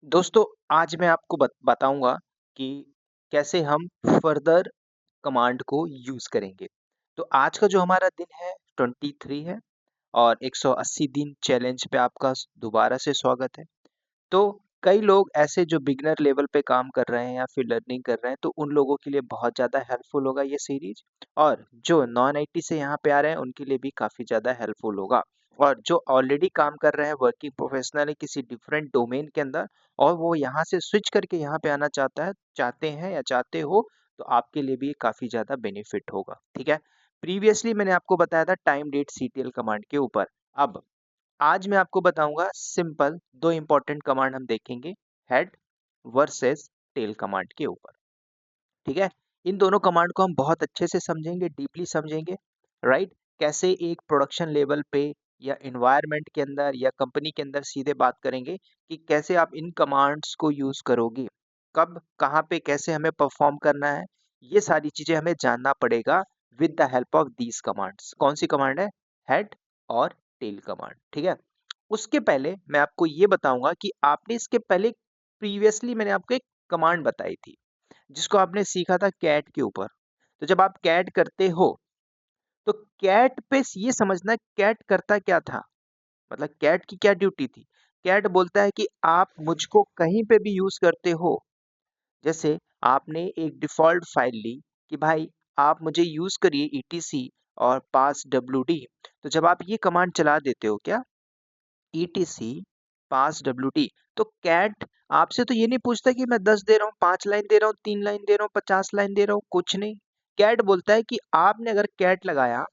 दोस्तों, आज मैं आपको बताऊँगा कि कैसे हम फर्दर कमांड को यूज़ करेंगे। तो आज का जो हमारा दिन है 23 है और 180 दिन चैलेंज पे आपका दोबारा से स्वागत है। तो कई लोग ऐसे जो बिगिनर लेवल पे काम कर रहे हैं या फिर लर्निंग कर रहे हैं, तो उन लोगों के लिए बहुत ज़्यादा हेल्पफुल होगा ये सीरीज़ और जो नॉन आईटी से यहाँ पे आ रहे हैं, उनके लिए भी काफ़ी ज़्यादा हेल्पफुल होगा। और जो ऑलरेडी काम कर रहे हैं वर्किंग प्रोफेशनल है किसी डिफरेंट डोमेन के अंदर और वो यहाँ से स्विच करके यहाँ पे आना चाहते हैं या चाहते हो, तो आपके लिए भी काफ़ी ज़्यादा बेनिफिट होगा, ठीक है? प्रीवियसली मैंने आपको बताया था टाइम डेट सीटीएल कमांड के ऊपर। अब आज मैं आपको बताऊंगा सिंपल 2 इंपॉर्टेंट कमांड हम देखेंगे हेड वर्सेस टेल कमांड के ऊपर, ठीक है? इन दोनों कमांड को हम बहुत अच्छे से समझेंगे, डीपली समझेंगे, राइट? कैसे एक प्रोडक्शन लेवल पे या एनवायरनमेंट के अंदर या कंपनी के अंदर सीधे बात करेंगे कि कैसे आप इन कमांड्स को यूज करोगे, कब, कहाँ पे, कैसे हमें परफॉर्म करना है, ये सारी चीजें हमें जानना पड़ेगा with the help of these commands. कौन सी कमांड है? हेड और टेल कमांड, ठीक है? उसके पहले मैं आपको ये बताऊंगा कि आपने इसके पहले प्रीवियसली मैंने आपको एक कमांड बताई थी जिसको आपने सीखा था कैट के ऊपर। तो जब आप कैट करते हो तो कैट पे ये समझना कैट करता क्या था, मतलब कैट की क्या ड्यूटी थी। कैट बोलता है कि आप मुझको कहीं पे भी यूज करते हो। जैसे आपने एक डिफॉल्ट फाइल ली कि भाई आप मुझे यूज करिए ईटीसी और पास डब्ल्यूडी। तो जब आप ये कमांड चला देते हो क्या, ईटीसी पास डब्ल्यूडी, तो कैट आपसे तो ये नहीं पूछता कि मैं 10 दे रहा हूँ, 5 लाइन दे रहा हूँ, 3 लाइन दे रहा हूँ, 50 लाइन दे रहा हूँ, कुछ नहीं। कैट बोलता है कि आपने अगर कैट लगाया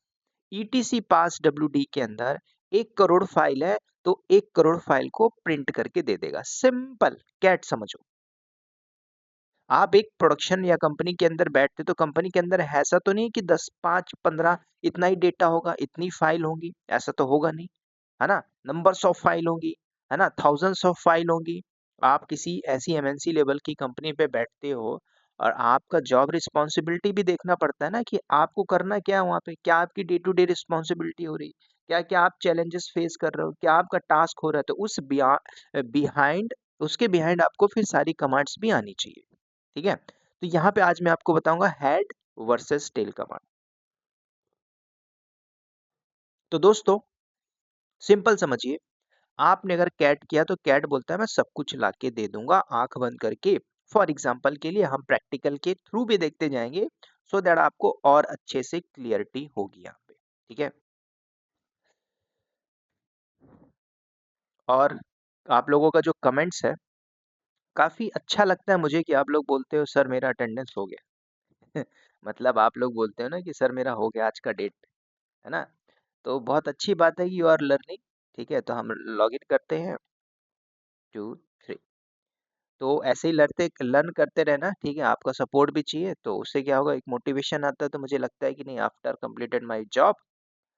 ईटीसी पास डब्ल्यूडी के अंदर 1 करोड़ फाइल है, तो 1 करोड़ फाइल को प्रिंट करके दे देगा। सिंपल कैट समझो। आप एक प्रोडक्शन या कंपनी के अंदर बैठते तो कंपनी के अंदर ऐसा तो नहीं कि 10 5 15 इतना ही डेटा होगा, इतनी फाइल होंगी, ऐसा तो होगा नहीं, है ना? नंबर्स ऑफ फाइल होंगी, है ना? थाउजेंड्स ऑफ फाइल होंगी। आप किसी ऐसी एमएनसी लेवल की कंपनी पे बैठते हो और आपका जॉब रिस्पॉन्सिबिलिटी भी देखना पड़ता है ना कि आपको करना क्या है वहाँ पे, क्या आपकी डे टू डे रिस्पॉन्सिबिलिटी हो रही, क्या क्या आप चैलेंजेस फेस कर रहे हो, क्या आपका टास्क हो रहा है, तो उस बिहाइंड उसके बिहाइंड आपको फिर सारी कमांड्स भी आनी चाहिए, ठीक है? तो यहाँ पे आज मैं आपको बताऊंगा हेड वर्सेस टेल कमांड। तो दोस्तों सिंपल समझिए, आपने अगर कैट किया तो कैट बोलता है मैं सब कुछ लाके दे दूंगा आंख बंद करके। फॉर एग्जाम्पल के लिए हम प्रैक्टिकल के थ्रू भी देखते जाएंगे सो दैट आपको और अच्छे से क्लियरिटी होगी यहाँ पे, ठीक है? और आप लोगों का जो कमेंट्स है काफी अच्छा लगता है मुझे कि आप लोग बोलते हो सर मेरा अटेंडेंस हो गया। मतलब आप लोग बोलते हो ना कि सर मेरा हो गया आज का डेट, है ना? तो बहुत अच्छी बात है कि यू आर लर्निंग, ठीक है? तो हम लॉग इन करते हैं 2 3। तो ऐसे ही लड़ते लर्न करते रहना, ठीक है? आपका सपोर्ट भी चाहिए, तो उससे क्या होगा, एक मोटिवेशन आता है। तो मुझे लगता है कि नहीं, after completed my job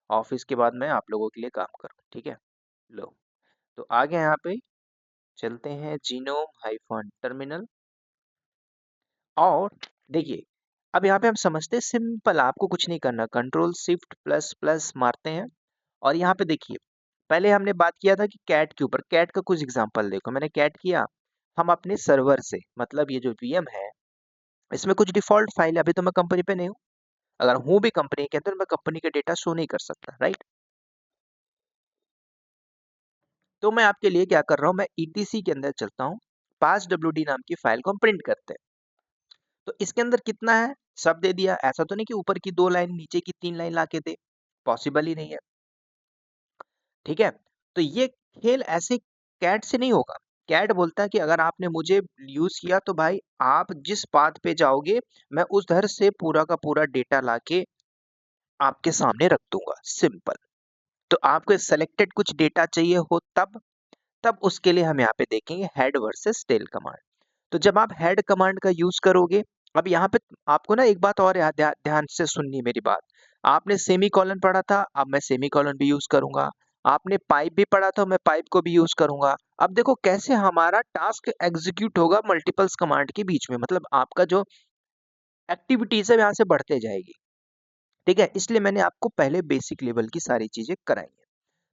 office के बाद मैं आप लोगों के लिए काम करूँ, ठीक है? लो, तो आगे यहाँ पे चलते हैं जीनोम हाइफन टर्मिनल। और देखिए, अब यहाँ पे हम समझते हैं सिंपल, आपको कुछ नहीं करना, कंट्रोल शिफ्ट प्लस प्लस मारते हैं। और यहाँ पे देखिए, पहले हमने बात किया था कि कैट के ऊपर, कैट का कुछ एग्जांपल देखो। मैंने कैट किया, हम अपने सर्वर से, मतलब ये जो वीएम है इसमें कुछ डिफॉल्ट फाइल है, अभी तो मैं कंपनी पे नहीं हूँ। अगर हूँ भी कंपनी के अंदर, मैं कंपनी का डेटा शो नहीं कर सकता, राइट? तो मैं आपके लिए क्या कर रहा हूँ, मैं ईटीसी के अंदर चलता हूँ, पास डब्ल्यूडी नाम की फाइल को हम प्रिंट करते हैं। तो इसके अंदर कितना है, सब दे दिया। ऐसा तो नहीं कि ऊपर की 2 लाइन नीचे की 3 लाइन ला के दे, पॉसिबल ही नहीं है, ठीक है? तो ये खेल ऐसे कैट से नहीं होगा। कैट बोलता है कि अगर आपने मुझे यूज किया तो भाई आप जिस पाथ पे जाओगे, मैं उधर से पूरा का पूरा डेटा लाके आपके सामने रख दूंगा, सिंपल। तो आपको सेलेक्टेड कुछ डेटा चाहिए हो तब तब उसके लिए हम यहाँ पे देखेंगे हेड वर्सेस टेल कमांड। तो जब आप हेड कमांड का यूज करोगे, अब यहाँ पे आपको ना एक बात और ध्यान से सुननी मेरी बात। आपने सेमी कॉलन पढ़ा था, अब मैं सेमी कॉलन भी यूज करूंगा। आपने पाइप भी पढ़ा था, मैं पाइप को भी यूज करूंगा। अब देखो कैसे हमारा टास्क एग्जीक्यूट होगा मल्टीपल्स कमांड के बीच में, मतलब आपका जो एक्टिविटीज है यहाँ से बढ़ते जाएगी, ठीक है? इसलिए मैंने आपको पहले बेसिक लेवल की सारी चीजें कराई है।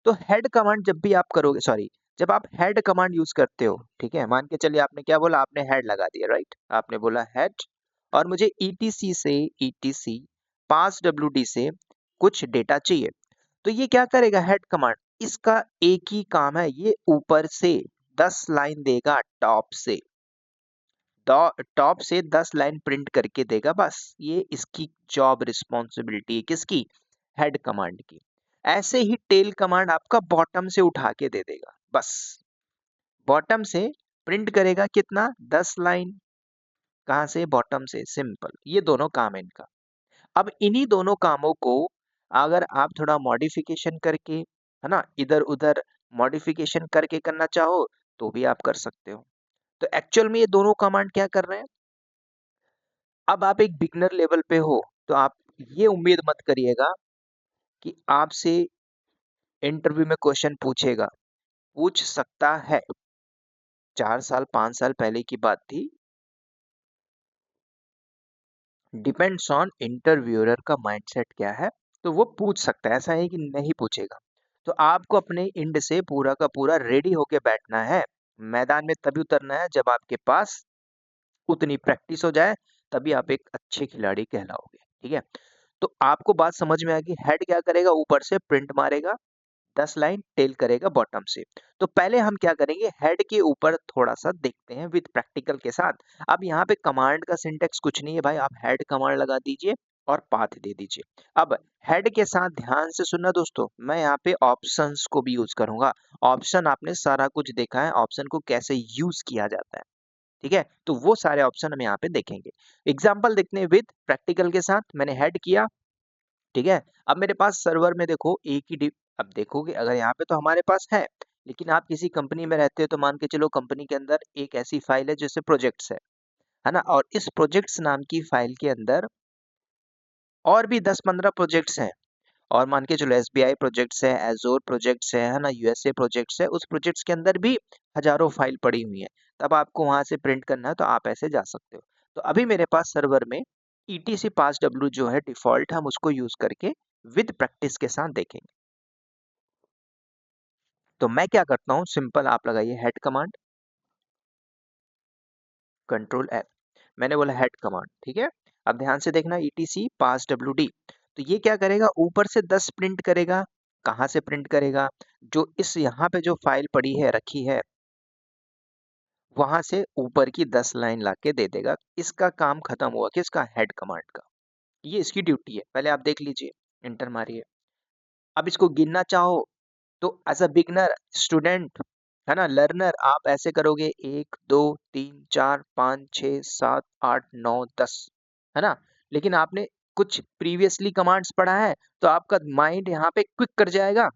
तो हेड कमांड जब भी आप करोगे, सॉरी, जब आप हेड कमांड यूज करते हो, ठीक है, मान के चलिए आपने क्या बोला, आपने हेड लगा दिया, राइट, आपने बोला हेड, और मुझे ईटीसी से ईटीसी पास डब्ल्यूडी से कुछ डेटा चाहिए। तो ये क्या करेगा हेड कमांड, इसका एक ही काम है, ये ऊपर से 10 लाइन देगा, टॉप से 10 लाइन प्रिंट करके देगा, बस ये इसकी जॉब रिस्पॉन्सिबिलिटी है, किसकी, हेड कमांड की। ऐसे ही टेल कमांड आपका बॉटम से उठा के दे देगा, बस बॉटम से प्रिंट करेगा कितना, 10 लाइन, कहां से, बॉटम से, सिंपल, ये दोनों काम है इनका। अब इन्हीं दोनों कामों को अगर आप थोड़ा मॉडिफिकेशन करके, है ना, इधर उधर मॉडिफिकेशन करके करना चाहो तो भी आप कर सकते हो। तो एक्चुअल में ये दोनों कमांड क्या कर रहे हैं, अब आप एक बिगनर लेवल पे हो तो आप ये उम्मीद मत करिएगा कि आपसे इंटरव्यू में क्वेश्चन पूछेगा, पूछ सकता है, 4 साल 5 साल पहले की बात थी, डिपेंड्स ऑन इंटरव्यूअर का माइंडसेट क्या है, तो वो पूछ सकता है, ऐसा है कि नहीं पूछेगा। तो आपको अपने इंड से पूरा का पूरा रेडी होके बैठना है, मैदान में तभी उतरना है जब आपके पास उतनी प्रैक्टिस हो जाए, तभी आप एक अच्छे खिलाड़ी कहलाओगे, ठीक है। तो आपको बात समझ में आ गई, हेड क्या करेगा, ऊपर से प्रिंट मारेगा, 10 लाइन, टेल करेगा बॉटम से। तो पहले हम क्या करेंगे, हेड के ऊपर थोड़ा सा देखते हैं विद प्रैक्टिकल के साथ। अब यहाँ पे कमांड का सिंटेक्स कुछ नहीं है भाई, आप हेड कमांड लगा दीजिए और पाथ दे दीजिए। अब हेड के साथ ध्यान से सुनना दोस्तों, मैं यहाँ पे ऑप्शंस को भी यूज करूंगा। ऑप्शन आपने सारा कुछ देखा है, ऑप्शन को कैसे यूज किया जाता है, ठीक है, तो वो सारे ऑप्शन हम यहाँ पे देखेंगे। एग्जाम्पल देखते हैं विद प्रैक्टिकल के साथ, मैंने हेड किया, ठीक है। अब मेरे पास सर्वर में देखो एक ही अब देखोगे, अगर यहाँ पे तो हमारे पास है, लेकिन आप किसी कंपनी में रहते हो तो मान के चलो कंपनी के अंदर एक ऐसी फाइल है जैसे प्रोजेक्ट्स है ना, और इस प्रोजेक्ट्स नाम की फाइल के अंदर और भी 10-15 प्रोजेक्ट्स हैं, और मान के चलो एसबीआई प्रोजेक्ट्स है, एजोर प्रोजेक्ट्स है ना, यूएसए प्रोजेक्ट्स है, उस प्रोजेक्ट्स के अंदर भी हजारों फाइल पड़ी हुई है। तब आपको वहां से प्रिंट करना है तो आप ऐसे जा सकते हो। तो अभी मेरे पास सर्वर में ईटीसी पास डब्ल्यू जो है डिफॉल्ट, हम उसको यूज करके विद प्रैक्टिस के साथ देखेंगे। तो मैं क्या करता हूँ, सिंपल आप लगाइए हेड कमांड, कंट्रोल एफ, मैंने बोला हेड कमांड, ठीक है। अब ध्यान से देखना, ईटीसी पास डब्ल्यू डी, तो ये क्या करेगा, ऊपर से 10 प्रिंट करेगा, कहाँ से प्रिंट करेगा, जो इस यहाँ पे जो फाइल पड़ी है रखी है, वहां से ऊपर की 10 लाइन लाके दे देगा। इसका काम खत्म हुआ, किसका, हेड कमांड का। ये इसकी ड्यूटी है, पहले आप देख लीजिए, इंटर मारिए। अब इसको गिनना चाहो तो एज अ बिगनर स्टूडेंट, है ना, लर्नर, आप ऐसे करोगे 1 2 3 4 5 6 7 8 9 10, है ना। लेकिन आपने कुछ प्रीवियसली कमांड्स पढ़ा है, तो आपका माइंड यहाँ पे क्विक कर जाएगा।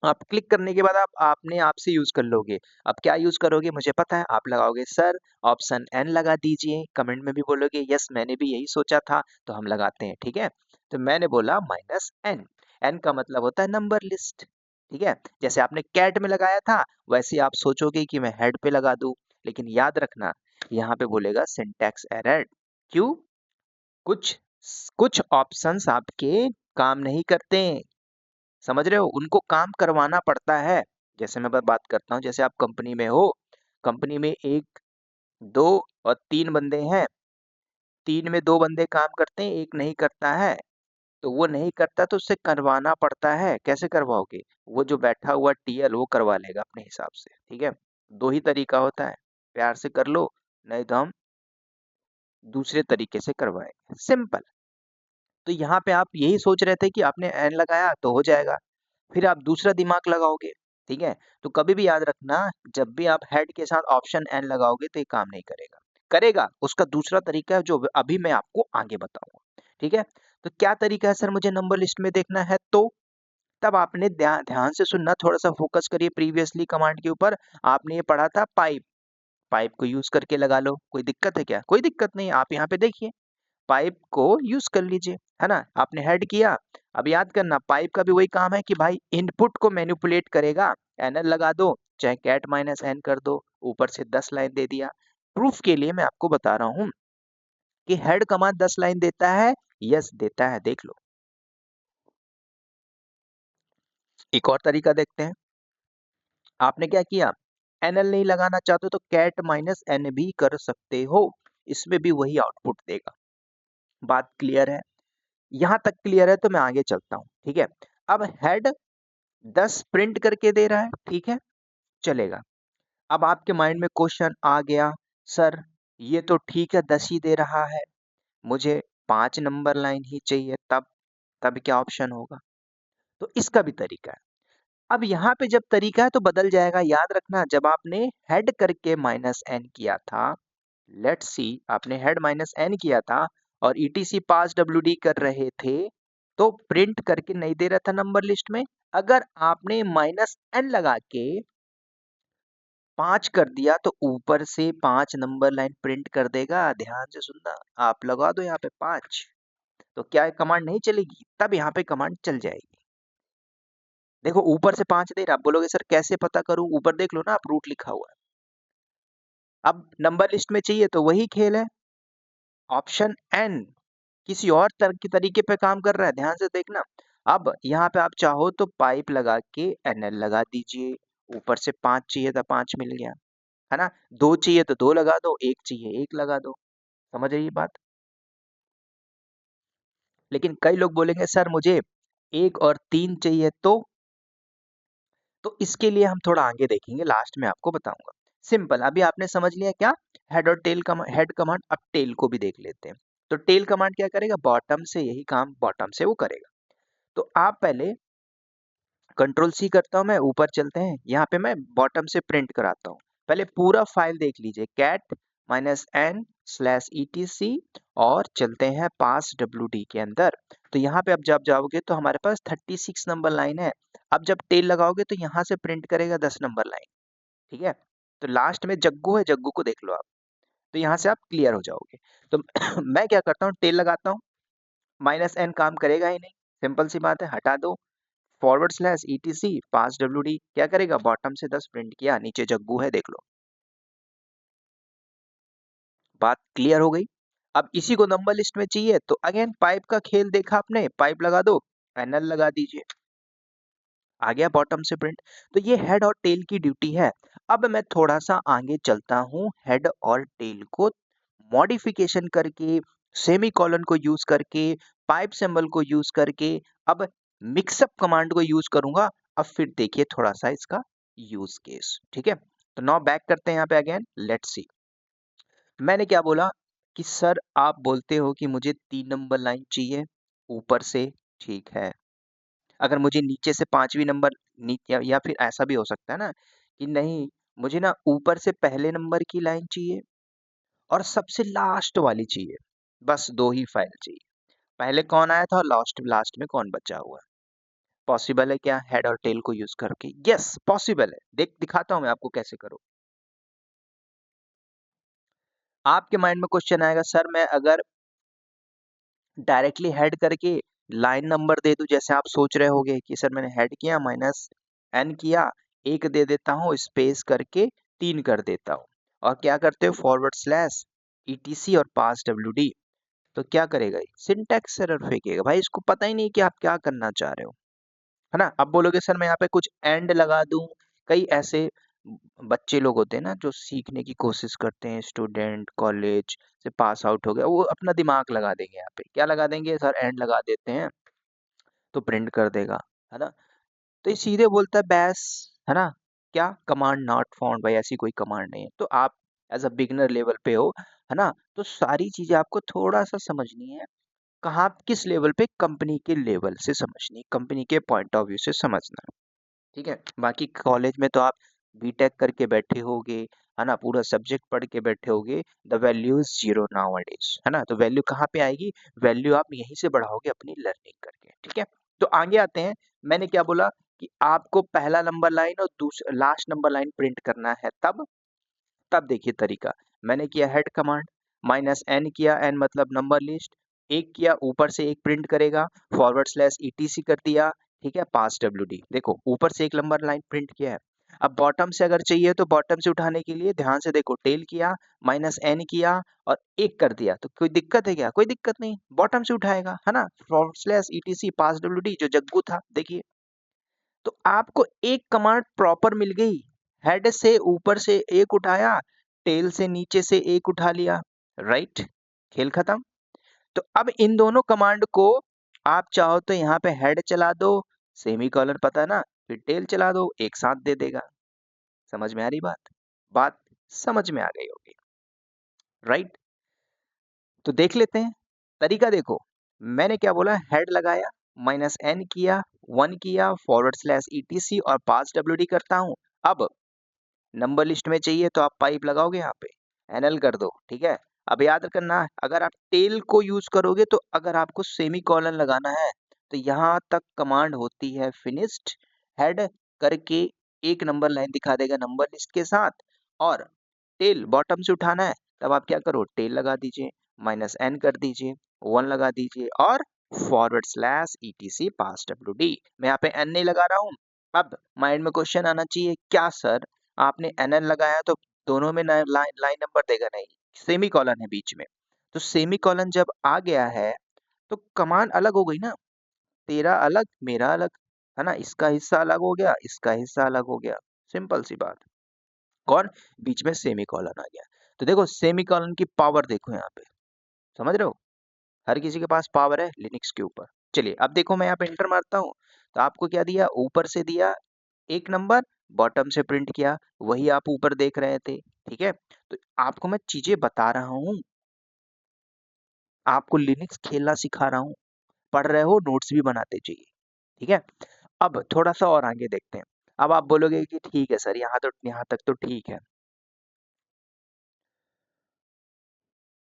आप क्लिक करने के बाद आप आपने आप से यूज कर लोगे। अब क्या यूज करोगे मुझे पता है, आप लगाओगे सर ऑप्शन एन लगा दीजिए, कमेंट में भी बोलोगे यस मैंने भी यही सोचा था, तो हम लगाते हैं, ठीक है। तो मैंने बोला माइनस एन, एन का मतलब होता है नंबर लिस्ट, ठीक है। जैसे आपने कैट में लगाया था, वैसे आप सोचोगे कि मैं हेड पे लगा दूं, लेकिन याद रखना यहाँ पे बोलेगा सिंटैक्स एरर। क्यों, कुछ कुछ ऑप्शंस आपके काम नहीं करते, समझ रहे हो, उनको काम करवाना पड़ता है। जैसे मैं बात करता हूँ, जैसे आप कंपनी में हो, कंपनी में 1 2 और 3 बंदे हैं, 3 में 2 बंदे काम करते हैं, एक नहीं करता है, तो वो नहीं करता तो उससे करवाना पड़ता है। कैसे करवाओगे, वो जो बैठा हुआ टीएल वो करवा लेगा अपने हिसाब से, ठीक है। दो ही तरीका होता है, प्यार से कर लो, नहीं तो हम दूसरे तरीके से करवाएंगे, सिंपल। तो यहाँ पे आप यही सोच रहे थे कि आपने एन लगाया तो हो जाएगा, फिर आप दूसरा दिमाग लगाओगे, ठीक है। तो कभी भी याद रखना, जब भी आप हेड के साथ ऑप्शन एन लगाओगे तो ये काम नहीं करेगा, करेगा उसका दूसरा तरीका है जो अभी मैं आपको आगे बताऊंगा, ठीक है। तो क्या तरीका है सर, मुझे नंबर लिस्ट में देखना है, तो तब आपने ध्यान ध्यान से सुनना, थोड़ा सा फोकस करिए प्रीवियसली कमांड के ऊपर। आपने ये पढ़ा था पाइप, पाइप को यूज करके लगा लो, कोई दिक्कत है क्या, कोई दिक्कत नहीं, आप यहाँ पे देखिए पाइप को यूज कर लीजिए, है ना। आपने हेड किया, अब याद करना पाइप का भी वही काम है कि भाई इनपुट को मैनिपुलेट करेगा, एनएल लगा दो, चाहे कैट माइनस एन कर दो, ऊपर से 10 लाइन दे दिया। प्रूफ के लिए मैं आपको बता रहा हूं कि हेड कमांड 10 लाइन देता है, यस देता है, देख लो। एक और तरीका देखते हैं, आपने क्या किया, एनएल नहीं लगाना चाहते तो कैट माइनस एन भी कर सकते हो, इसमें भी वही आउटपुट देगा। बात क्लियर है? यहां तक क्लियर है तो मैं आगे चलता हूं, ठीक है। अब हेड 10 प्रिंट करके दे रहा है, ठीक है, चलेगा। अब आपके माइंड में क्वेश्चन आ गया, सर ये तो ठीक है 10 ही दे रहा है, मुझे 5 नंबर लाइन ही चाहिए, तब तब क्या ऑप्शन होगा? तो इसका भी तरीका है। अब यहाँ पे जब तरीका है तो बदल जाएगा, याद रखना जब आपने हेड करके माइनस एन किया था, लेट्स सी आपने हेड माइनस एन किया था और ईटीसी पास डब्ल्यूडी कर रहे थे, तो प्रिंट करके नहीं दे रहा था नंबर लिस्ट में। अगर आपने माइनस एन लगा के 5 कर दिया तो ऊपर से 5 नंबर लाइन प्रिंट कर देगा। ध्यान से सुनना, आप लगा दो यहाँ पे 5, तो क्या कमांड नहीं चलेगी? तब यहाँ पे कमांड चल जाएगी। देखो ऊपर से 5 दे रहा, आप बोलोगे सर कैसे पता करूं? ऊपर देख लो ना, आप रूट लिखा हुआ है। अब नंबर लिस्ट में चाहिए तो वही खेल है, ऑप्शन एन किसी और तरीके पे काम कर रहा है, ध्यान से देखना। अब यहाँ पे आप चाहो तो पाइप लगा के एनएल लगा दीजिए, ऊपर से 5 चाहिए था 5 मिल गया, है ना। 2 चाहिए तो 2 लगा दो, 1 चाहिए 1 लगा दो, समझ रही बात? लेकिन कई लोग बोलेंगे सर मुझे 1 और 3 चाहिए, तो इसके लिए हम थोड़ा आगे देखेंगे, लास्ट में आपको बताऊंगा। सिंपल, अभी आपने समझ लिया क्या? हेड और टेल कमांड, हेड कमांड। अब टेल को भी देख लेते हैं। तो टेल कमांड क्या करेगा? बॉटम से यही काम बॉटम से वो करेगा। तो आप पहले कंट्रोल सी करता हूं मैं, ऊपर चलते हैं, यहाँ पे मैं बॉटम से प्रिंट कराता हूँ। पहले पूरा फाइल देख लीजिए, cat minus n slash etc, और चलते हैं पास डब्ल्यूडी के अंदर। तो यहाँ पे अब जब जाओगे तो हमारे पास 36 नंबर लाइन है। अब जब टेल लगाओगे तो यहाँ से प्रिंट करेगा 10 नंबर लाइन, ठीक है। तो लास्ट में जग्गू है, जग्गू को देख लो आप, तो यहाँ से आप क्लियर हो जाओगे। तो मैं क्या करता हूँ, टेल लगाता हूँ, माइनस एन काम करेगा ही नहीं, सिंपल सी बात है, हटा दो, फॉरवर्ड स्लैश ईटीसी पास डब्ल्यूडी क्या करेगा? बॉटम से 10 प्रिंट किया, नीचे जग्गू है, देख लो। बात क्लियर हो गई? अब इसी को नंबर लिस्ट में चाहिए तो अगेन पाइप का खेल देखा आपने, पाइप लगा दो, एनएल लगा दीजिए, आ गया बॉटम से प्रिंट। तो ये हेड और टेल की ड्यूटी है। अब मैं थोड़ा सा आगे चलता हूँ, हेड और टेल को मॉडिफिकेशन करके, सेमी कॉलन को यूज करके, पाइप सिंबल को यूज करके, अब मिक्सअप कमांड को यूज करूंगा। अब फिर देखिए थोड़ा सा इसका यूज केस, ठीक है। तो नाउ बैक करते हैं यहाँ पे अगेन, लेट्स सी। मैंने क्या बोला कि सर आप बोलते हो कि मुझे 3 नंबर लाइन चाहिए ऊपर से, ठीक है। अगर मुझे नीचे से 5वीं नंबर या फिर ऐसा भी हो सकता है ना कि नहीं, मुझे ना ऊपर से पहले नंबर की लाइन चाहिए और सबसे लास्ट वाली चाहिए, बस 2 ही फाइल चाहिए। पहले कौन आया था और लास्ट लास्ट में कौन बचा हुआ है? पॉसिबल है क्या हेड और टेल को यूज करके? यस पॉसिबल है, देख दिखाता हूं मैं आपको कैसे करो। आपके माइंड में क्वेश्चन आएगा, सर मैं अगर डायरेक्टली हेड करके लाइन नंबर दे दूं, जैसे आप सोच रहे होगे कि सर मैंने हेड किया माइनस एन किया, 1 दे देता हूँ, स्पेस करके 3 कर देता हूँ, और क्या करते हो फॉरवर्ड स्लैश ईटीसी और पास डब्ल्यूडी, तो क्या करेगा? सिंटैक्स एरर फेंकेगा। भाई इसको पता ही नहीं कि आप क्या करना चाह रहे हो, है ना। अब बोलोगे सर मैं यहाँ पे कुछ एंड लगा दूं, कई ऐसे बच्चे लोग होते हैं ना जो सीखने की कोशिश करते हैं, स्टूडेंट कॉलेज से पास आउट हो गया, वो अपना दिमाग लगा देंगे, यहाँ पे क्या लगा देंगे सर, एंड लगा देते हैं तो प्रिंट कर देगा, है ना। तो ये सीधे बोलता है बैस, है ना। क्या कमांड नॉट फाउंड, भाई ऐसी कोई कमांड नहीं है। तो आप एज अ बिगनर लेवल पे हो, है ना, तो सारी चीजें आपको थोड़ा सा समझनी है, कहाँ किस लेवल पे, कंपनी के लेवल से समझनी, कंपनी के पॉइंट ऑफ व्यू से समझना, ठीक है। बाकी कॉलेज में तो आप बीटेक करके बैठे होगे, है ना, पूरा सब्जेक्ट पढ़ के बैठे होगे, the value is zero nowadays, है ना। तो वैल्यू कहाँ पे आएगी? वैल्यू आप यहीं से बढ़ाओगे अपनी लर्निंग करके, ठीक है। तो आगे आते हैं, मैंने क्या बोला कि आपको पहला नंबर लाइन और दूसरा लास्ट नंबर लाइन प्रिंट करना है, तब देखिए तरीका। मैंने किया हेड कमांड, माइनस एन किया, एन मतलब नंबर लिस्ट, 1 किया, ऊपर से 1 प्रिंट करेगा, फॉरवर्ड स्लैश ईटीसी कर दिया, ठीक है, पास डब्ल्यूडी, देखो ऊपर से 1 नंबर लाइन प्रिंट किया है। अब बॉटम से अगर चाहिए तो बॉटम से उठाने के लिए ध्यान से देखो, टेल किया, माइनस एन किया और 1 कर दिया, तो कोई दिक्कत है क्या? कोई दिक्कत नहीं, बॉटम से उठाएगा, है ना, फॉरवर्ड स्लैश ईटीसी पास डब्ल्यूडी जो जग्गू था, देखिए। तो आपको एक कमांड प्रॉपर मिल गई, हेड से ऊपर से एक उठाया, टेल से नीचे से एक उठा लिया, राइट? खेल खत्म। तो अब इन दोनों कमांड को आप चाहो तो यहाँ पे हेड चला दो, सेमी कॉलन पता है ना, फिर टेल चला दो, एक साथ दे देगा। समझ में आ रही बात? बात समझ में आ गई होगी, राइट? तो देख लेते हैं तरीका। देखो मैंने क्या बोला, हेड लगाया, -n किया, 1 किया, /etc और पास WD करता हूं। अब नंबर लिस्ट में चाहिए तो आप पाइप लगाओगे यहाँ पे, NL कर दो, ठीक है? अब याद करना, अगर आप टेल को यूज करोगे तो अगर आपको सेमी कॉलन लगाना है तो यहाँ तक कमांड होती है फिनिश्ड, हेड करके एक नंबर लाइन दिखा देगा नंबर लिस्ट के साथ, और टेल बॉटम से उठाना है तब आप क्या करो, टेल लगा दीजिए, -n कर दीजिए, 1 लगा दीजिए और /etc पास WD। मैं यहाँ पे n नहीं लगा रहा हूँ। अब माइंड में क्वेश्चन आना चाहिए, क्या सर आपने NN लगाया तो दोनों में लाइन नंबर देगा? नहीं, सेमी कॉलन है बीच में। तो सेमी कॉलन जब आ गया है तो कमांड अलग हो गई ना, तेरा अलग मेरा अलग, है ना? इसका हिस्सा अलग हो गया, इसका हिस्सा अलग हो गया, सिंपल सी बात। कौन? बीच में सेमी कॉलन आ गया। तो देखो सेमी कॉलन की पावर देखो यहाँ पे, समझ रहे हो? हर किसी के पास पावर है लिनक्स के ऊपर। चलिए अब देखो मैं यहाँ पे इंटर मारता हूँ तो आपको क्या दिया, ऊपर से दिया एक नंबर, बॉटम से प्रिंट किया, वही आप ऊपर देख रहे थे, ठीक है? तो आपको मैं चीजें बता रहा हूँ, आपको लिनक्स खेलना सिखा रहा हूँ, पढ़ रहे हो नोट्स भी बनाते चाहिए, ठीक है? अब थोड़ा सा और आगे देखते हैं। अब आप बोलोगे कि ठीक है सर, यहाँ तक तो ठीक है,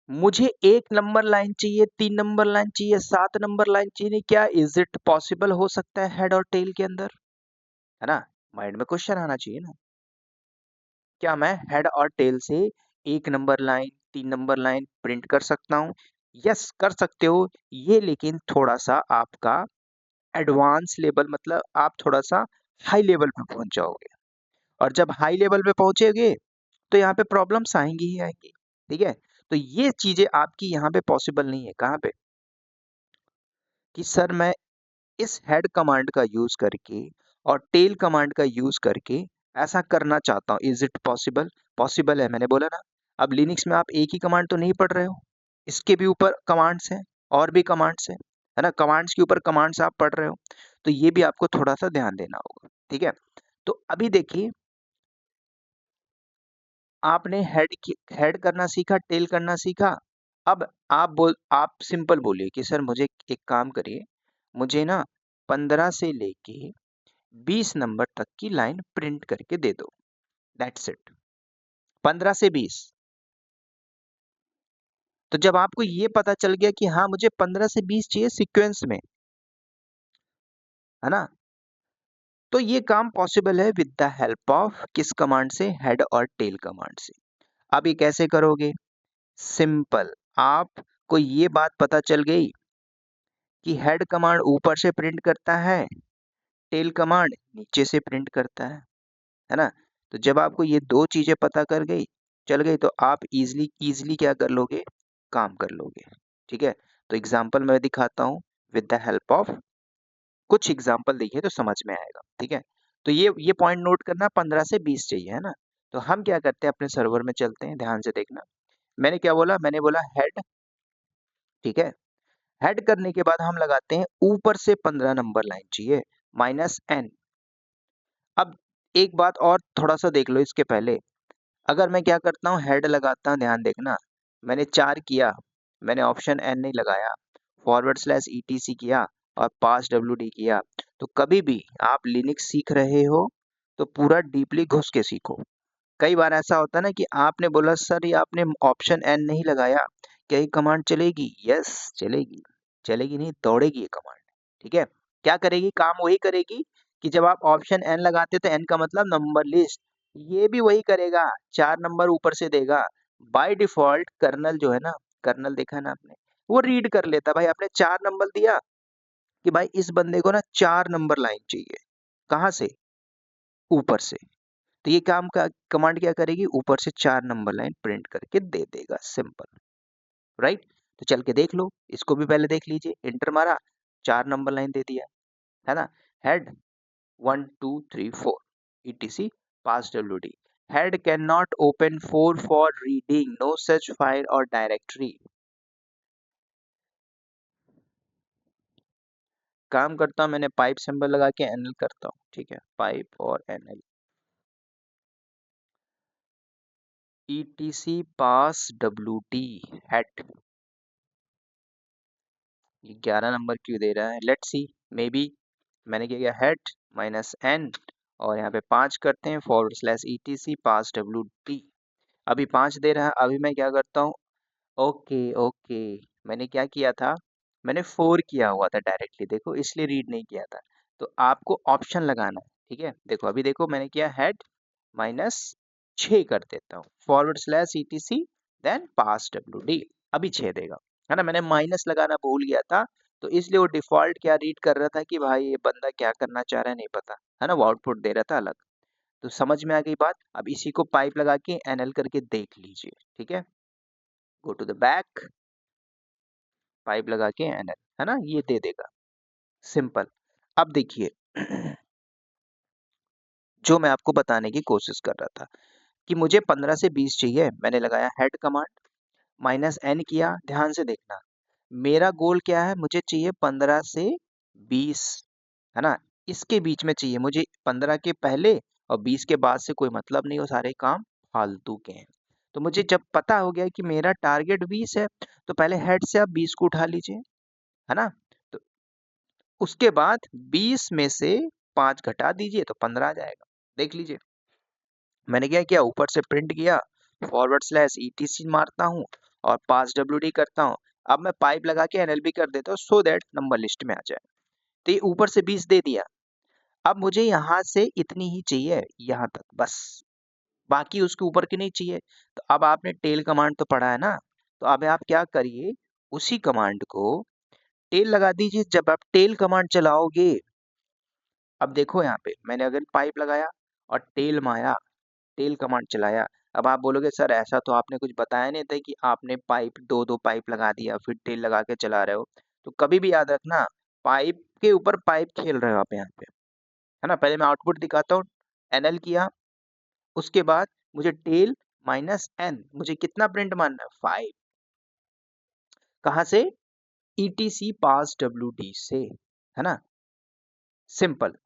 मुझे 1 नंबर लाइन चाहिए, 3 नंबर लाइन चाहिए, 7 नंबर लाइन चाहिए, क्या इज इट पॉसिबल हो सकता है हेड और टेल के अंदर? है ना? माइंड में क्वेश्चन आना चाहिए ना, क्या मैं हेड और टेल से 1 number line, 3 number line print कर सकता हूँ? यस कर सकते हो ये, लेकिन थोड़ा सा आपका एडवांस लेवल, मतलब आप थोड़ा सा हाई लेवल पे पहुंच जाओगे, और जब हाई लेवल पे पहुंचेगे तो यहाँ पे प्रॉब्लम्स आएंगी ही आएंगी, ठीक है? तो ये चीजें आपकी यहाँ पे पॉसिबल नहीं है। कहाँ पे? कि सर मैं इस हेड कमांड का यूज करके और टेल कमांड का यूज करके ऐसा करना चाहता हूँ, इज इट पॉसिबल? पॉसिबल है, मैंने बोला ना। अब लिनक्स में आप एक ही कमांड तो नहीं पढ़ रहे हो, इसके भी ऊपर कमांड्स हैं, और भी कमांड्स हैं, है ना? कमांड्स के ऊपर कमांड्स आप पढ़ रहे हो, तो ये भी आपको थोड़ा सा ध्यान देना होगा, ठीक है? तो अभी देखिए, आपने हेड करना सीखा, टेल करना सीखा। अब आप सिंपल बोलिए कि सर मुझे एक काम करिए, मुझे ना 15 से लेके 20 नंबर तक की लाइन प्रिंट करके दे दो, दैट्स इट। 15 से 20। तो जब आपको ये पता चल गया कि हाँ मुझे 15 से 20 चाहिए सीक्वेंस में, है ना? तो ये काम पॉसिबल है विद द हेल्प ऑफ किस कमांड से? हेड और टेल कमांड से। अब ये कैसे करोगे? सिंपल, आपको ये बात पता चल गई कि हेड कमांड ऊपर से प्रिंट करता है, टेल कमांड नीचे से प्रिंट करता है ना? तो जब आपको ये दो चीजें पता चल गई, तो आप इजीली क्या कर लोगे? काम कर लोगे, ठीक है? तो एग्जांपल मैं दिखाता हूँ विद द हेल्प ऑफ, कुछ एग्जांपल देखिए तो समझ में आएगा, ठीक है? तो ये पॉइंट नोट करना, 15 से 20 चाहिए, है ना? तो हम क्या करते हैं, अपने सर्वर में चलते हैं, ध्यान से देखना। मैंने क्या बोला? मैंने बोला हेड, ठीक है? हेड करने के बाद हम लगाते हैं ऊपर से 15 नंबर लाइन चाहिए, -n। अब एक बात और थोड़ा सा देख लो इसके पहले, अगर मैं क्या करता हूँ, हेड लगाता हूँ, ध्यान देखना, मैंने 4 किया, मैंने ऑप्शन n नहीं लगाया, /etc किया और पास WD किया। तो कभी भी आप लिनक्स सीख रहे हो तो पूरा डीपली घुस के सीखो। कई बार ऐसा होता है ना कि आपने बोला सर ये आपने ऑप्शन n नहीं लगाया, क्या ये कमांड चलेगी? यस चलेगी, चलेगी नहीं दौड़ेगी ये कमांड, ठीक है? क्या करेगी? काम वही करेगी कि जब आप ऑप्शन n लगाते तो n का मतलब नंबर लिस्ट, ये भी वही करेगा, 4 नंबर ऊपर से देगा। बाय डिफॉल्ट कर्नल जो है ना, कर्नल देखा है ना आपने, वो रीड कर लेता, भाई आपने 4 नंबर दिया कि भाई इस बंदे को ना 4 नंबर लाइन चाहिए, कहाँ से? ऊपर से। तो ये काम का कमांड क्या करेगी? ऊपर से 4 नंबर लाइन प्रिंट करके दे देगा, सिंपल, राइट? तो चल के देख लो, इसको भी पहले देख लीजिए, इंटर मारा, 4 नंबर लाइन दे दिया, है ना? हेड 1 2 3 4 etc पास WD, head can not open for reading no such file और डायरेक्टरी। काम करता हूँ, मैंने पाइप सिंबल लगा के एनएल करता हूँ, ठीक है, पाइप और एनएल। ETC पास WD हेड, ये 11 नंबर क्यों दे रहा है, लेट्स सी, मे बी मैंने क्या किया, हेड माइनस एन और यहाँ पे 5 करते हैं /ETC पास WD। अभी 5 दे रहा है, अभी मैं क्या करता हूँ, ओके ओके, मैंने क्या किया था, मैंने 4 किया हुआ था डायरेक्टली, देखो इसलिए रीड नहीं किया था। तो आपको ऑप्शन लगाना है, ठीक है, देखो अभी देखो मैंने किया हेड माइनस 6 कर देता हूँ /ETC देन पास WD, अभी 6 देगा, है ना, मैंने माइनस लगाना भूल गया था, तो इसलिए वो डिफॉल्ट क्या रीड कर रहा था कि भाई ये बंदा क्या करना चाह रहा है नहीं पता, है ना, वो आउटपुट दे रहा था अलग। तो समझ में आ गई बात, अब इसी को पाइप लगा के एनएल करके देख लीजिए, ठीक है, go to the back, pipe लगा के एनएल, है ना, ये दे देगा, सिंपल। अब देखिए जो मैं आपको बताने की कोशिश कर रहा था कि मुझे 15 से 20 चाहिए, मैंने लगाया हेड कमांड माइनस एन किया, ध्यान से देखना, मेरा गोल क्या है, मुझे चाहिए 15 से 20, है ना, इसके बीच में चाहिए मुझे, 15 के पहले और 20 के बाद से कोई मतलब नहीं, वो सारे काम फालतू के हैं। तो मुझे जब पता हो गया कि मेरा टारगेट 20 है, तो पहले हेड से आप 20 को उठा लीजिए, है ना, तो उसके बाद 20 में से 5 घटा दीजिए तो 15 आ जाएगा, देख लीजिए। मैंने क्या किया, ऊपर से प्रिंट किया, /ETC मारता हूँ और पास WD करता हूँ। अब मैं पाइप लगा के NLB कर देता हूँ सो दैट नंबर लिस्ट में आ जाए। तो ये ऊपर से 20 दे दिया, अब मुझे यहाँ से इतनी ही चाहिए, यहाँ तक बस, बाकी उसके ऊपर की नहीं चाहिए। तो अब आपने टेल कमांड तो पढ़ा है ना, तो अब आप क्या करिए, उसी कमांड को टेल लगा दीजिए। जब आप टेल कमांड चलाओगे, अब देखो यहाँ पे मैंने अगर पाइप लगाया और टेल माया, टेल कमांड चलाया, अब आप बोलोगे सर ऐसा तो आपने कुछ बताया नहीं था कि आपने पाइप दो पाइप लगा दिया फिर टेल लगा के चला रहे हो। तो कभी भी याद रखना, पाइप के ऊपर पाइप खेल रहे हो आप यहाँ पे, है ना। पहले मैं आउटपुट दिखाता हूँ, एनएल किया, उसके बाद मुझे टेल माइनस एन, मुझे कितना प्रिंट मारना है, 5, कहाँ से, ETC पास WD से, है ना, सिंपल।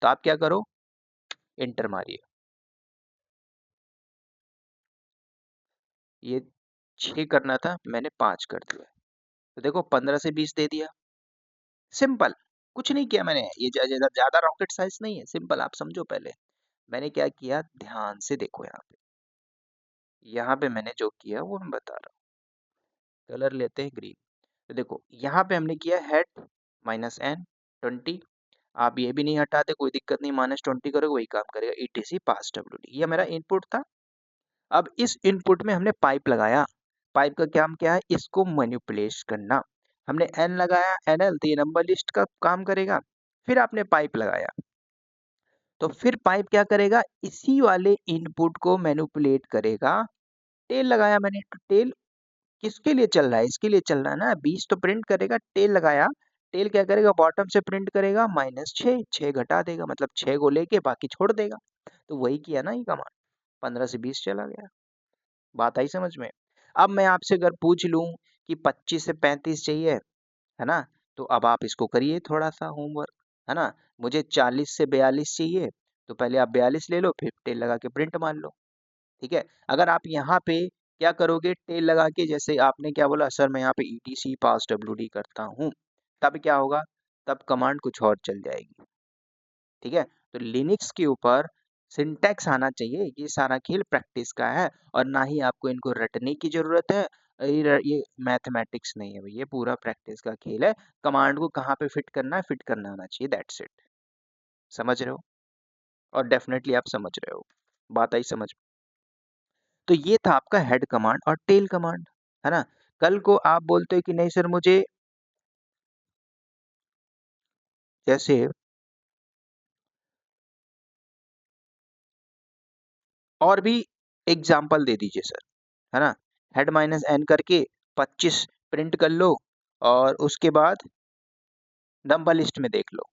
तो आप क्या करो, एंटर मारिए, ये 6 करना था, मैंने 5 कर दिया, तो देखो 15 से 20 दे दिया, सिंपल, कुछ नहीं किया मैंने, ये ज्यादा रॉकेट साइंस नहीं है, सिंपल, आप समझो। पहले मैंने क्या किया, ध्यान से देखो, यहाँ पे मैंने जो किया वो मैं बता रहा हूँ, कलर लेते हैं ग्रीन। तो देखो यहाँ पे हमने किया हेड माइनस एन 20, आप ये भी नहीं हटाते कोई दिक्कत नहीं, -20 करोगे वही काम करेगा, ETC पास WD, ये मेरा इनपुट था। अब इस इनपुट में हमने पाइप लगाया, पाइप का काम क्या है, इसको मैनिपुलेट करना, हमने एन लगाया, एनएल, तो ये नंबर लिस्ट का काम करेगा। फिर आपने पाइप लगाया, तो फिर पाइप क्या करेगा, इसी वाले इनपुट को मैनिपुलेट करेगा। टेल लगाया मैंने, तो टेल किसके लिए चल रहा है, इसके लिए चल रहा है ना, 20 तो प्रिंट करेगा, टेल लगाया, टेल क्या करेगा, बॉटम से प्रिंट करेगा -6, 6 घटा देगा, मतलब 6 को लेके बाकी छोड़ देगा। तो वही किया ना ये कमांड, 15 से 20 चला गया, बात आई समझ में। अब मैं आपसे अगर पूछ लूं कि 25 से 35 चाहिए, है ना, तो अब आप इसको करिए थोड़ा सा होमवर्क, है ना, मुझे 40 से 42 चाहिए, तो पहले आप 42 ले लो, फिर टेल लगा के प्रिंट मान लो, ठीक है। अगर आप यहाँ पे क्या करोगे, टेल लगा के, जैसे आपने क्या बोला सर मैं यहाँ पे ETC पास WD करता हूँ, तब क्या होगा, तब कमांड कुछ और चल जाएगी, ठीक है। तो लिनक्स के ऊपर सिंटैक्स आना चाहिए, ये सारा खेल प्रैक्टिस का है, और ना ही आपको इनको रटने की जरूरत है। ये मैथमेटिक्स नहीं है भाई, ये पूरा प्रैक्टिस का खेल है, कमांड को कहाँ पे फिट करना है, फिट करना आना चाहिए, दैट्स इट, समझ रहे हो, और डेफिनेटली आप समझ रहे हो, बात आई समझ। तो ये था आपका हेड कमांड और टेल कमांड, है ना। कल को आप बोलते हो कि नहीं सर मुझे, जैसे और भी एग्जाम्पल दे दीजिए सर, है ना, हेड माइनस एन करके 25 प्रिंट कर लो, और उसके बाद नंबर लिस्ट में देख लो।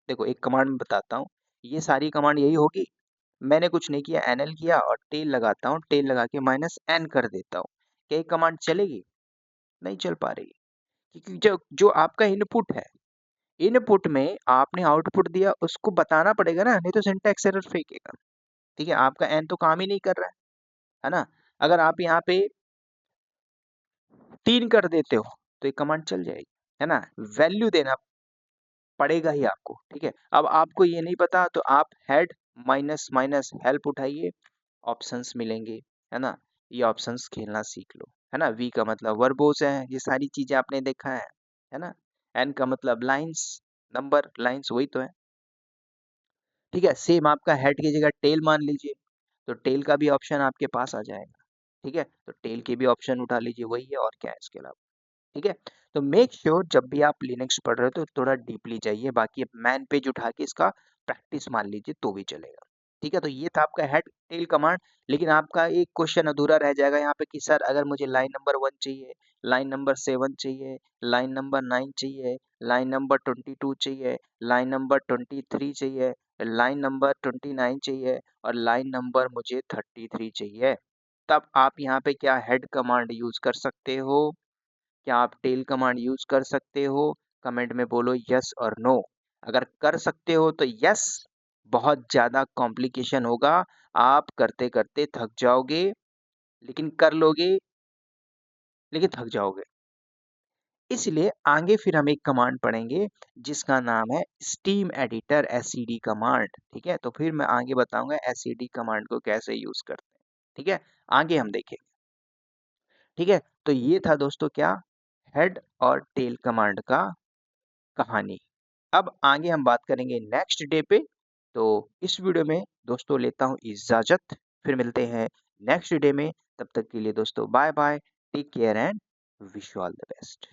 देखो एक कमांड में बताता हूँ, ये सारी कमांड यही होगी, मैंने कुछ नहीं किया, एनएल किया और टेल लगाता हूँ, टेल लगा के माइनस एन कर देता हूँ। क्या ये कमांड चलेगी? नहीं चल पा रही, क्योंकि जो जो आपका इनपुट है, इनपुट में आपने आउटपुट दिया, उसको बताना पड़ेगा ना, नहीं तो सिंटैक्स एरर फेंकेगा। ठीक है, आपका एन तो काम ही नहीं कर रहा है ना? अगर आप यहाँ पे 3 कर देते हो तो ये कमांड चल जाएगी, है ना? वैल्यू देना पड़ेगा ही आपको, ठीक है? अब आपको ये नहीं पता तो आप हेड माइनस माइनस हेल्प उठाइए, ऑप्शंस मिलेंगे, है ना? ये ऑप्शंस खेलना सीख लो, है ना? वी का मतलब वर्बोस है, ये सारी चीजें आपने देखा है ना? एन का मतलब लाइंस, नंबर लाइंस वही तो है। ठीक है, सेम आपका हेड की जगह टेल मान लीजिए, तो टेल का भी ऑप्शन आपके पास आ जाएगा। ठीक है, तो टेल के भी ऑप्शन उठा लीजिए, वही है और क्या है इसके अलावा। ठीक है, तो मेक श्योर जब भी आप लिनक्स पढ़ रहे हो तो थोड़ा डीपली जाइए, बाकी मैन पेज उठा के इसका प्रैक्टिस मान लीजिए तो भी चलेगा। ठीक है, तो ये था आपका हेड टेल कमांड। लेकिन आपका एक क्वेश्चन अधूरा रह जाएगा यहाँ पे कि सर अगर मुझे लाइन नंबर 1 चाहिए, लाइन नंबर 7 चाहिए, लाइन नंबर 9 चाहिए, लाइन नंबर 22 चाहिए, लाइन नंबर 23 चाहिए, लाइन नंबर 29 चाहिए और लाइन नंबर मुझे 33 चाहिए, तब आप यहाँ पे क्या हेड कमांड यूज कर सकते हो? क्या आप टेल कमांड यूज कर सकते हो? कमेंट में बोलो यस और नो। अगर कर सकते हो तो यस, बहुत ज्यादा कॉम्प्लिकेशन होगा, आप करते करते थक जाओगे, लेकिन कर लोगे, लेकिन थक जाओगे। इसलिए आगे फिर हम एक कमांड पढ़ेंगे जिसका नाम है स्टीम एडिटर एसईडी कमांड। ठीक है, तो फिर मैं आगे बताऊंगा एसईडी कमांड को कैसे यूज करते हैं। ठीक है, आगे हम देखेंगे। ठीक है, तो ये था दोस्तों क्या, हेड और टेल कमांड का कहानी। अब आगे हम बात करेंगे नेक्स्ट डे पे। तो इस वीडियो में दोस्तों लेता हूँ इजाजत, फिर मिलते हैं नेक्स्ट डे में। तब तक के लिए दोस्तों bye bye, take care and wish you all the best.